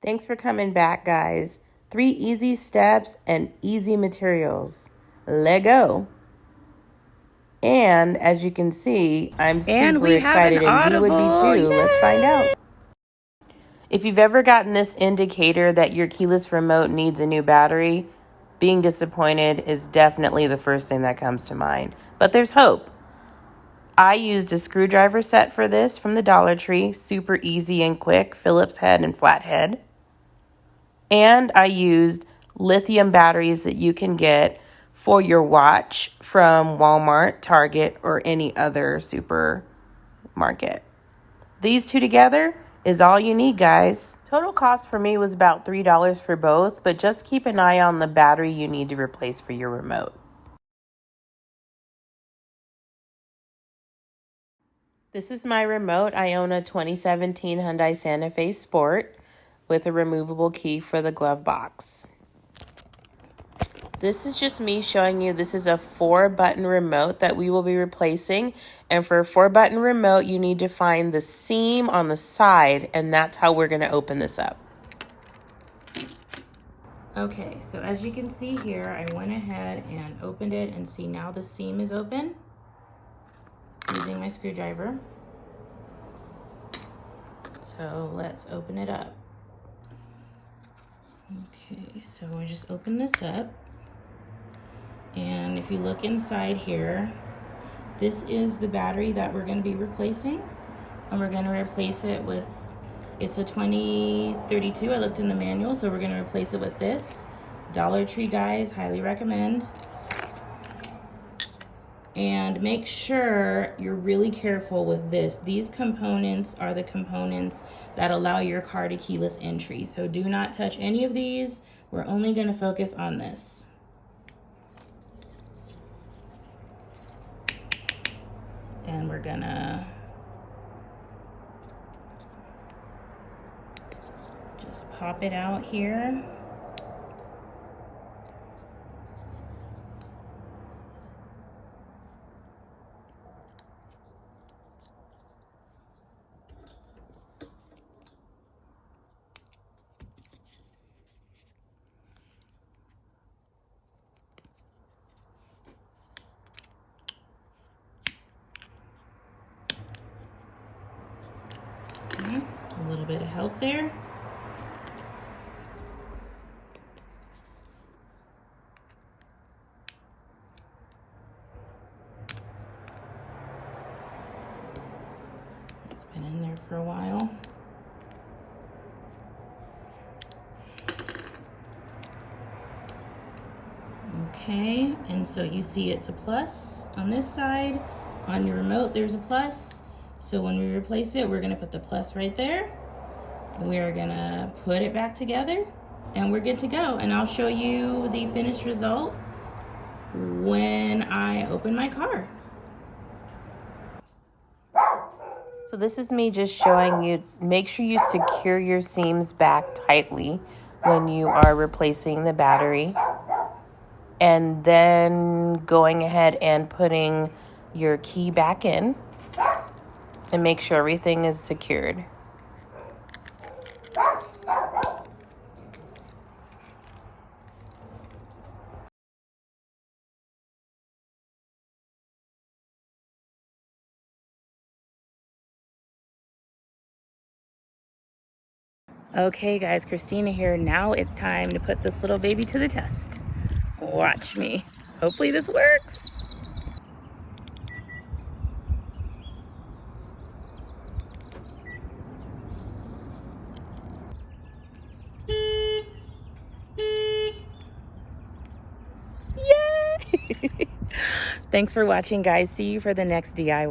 Thanks for coming back, guys. 3 easy steps and easy materials. Lego. And as you can see, I'm super excited and you would be too. Yay! Let's find out. If you've ever gotten this indicator that your keyless remote needs a new battery, being disappointed is definitely the first thing that comes to mind. But there's hope. I used a screwdriver set for this from the Dollar Tree, super easy and quick, Phillips head and flathead. And I used lithium batteries that you can get for your watch from Walmart, Target, or any other supermarket. These two together is all you need, guys. Total cost for me was about $3 for both, but just keep an eye on the battery you need to replace for your remote. This is my remote. I own a 2017 Hyundai Santa Fe Sport with a removable key for the glove box. This is just me showing you this is a 4-button remote that we will be replacing. And for a 4-button remote, you need to find the seam on the side, and that's how we're going to open this up. Okay, so as you can see here, I went ahead and opened it, and see now the seam is open using my screwdriver. So let's open it up. Okay, so I just open this up, and if you look inside here, this is the battery that we're going to be replacing, and we're going to replace it with, it's a 2032, I looked in the manual, so we're going to replace it with this. Dollar Tree, guys, highly recommend. And make sure you're really careful with this. These components are the components that allow your car to keyless entry. So do not touch any of these. We're only going to focus on this. And we're gonna just pop it out here. A little bit of help there. It's been in there for a while. Okay, and so you see it's a plus on this side. On your remote, there's a plus. So when we replace it, we're gonna put the plus right there. We're gonna put it back together, and we're good to go. And I'll show you the finished result when I open my car. So this is me just showing you, make sure you secure your seams back tightly when you are replacing the battery. And then going ahead and putting your key back in and make sure everything is secured. Okay guys, Christina here. Now it's time to put this little baby to the test. Watch me. Hopefully this works. Yay! Thanks for watching, guys. See you for the next DIY.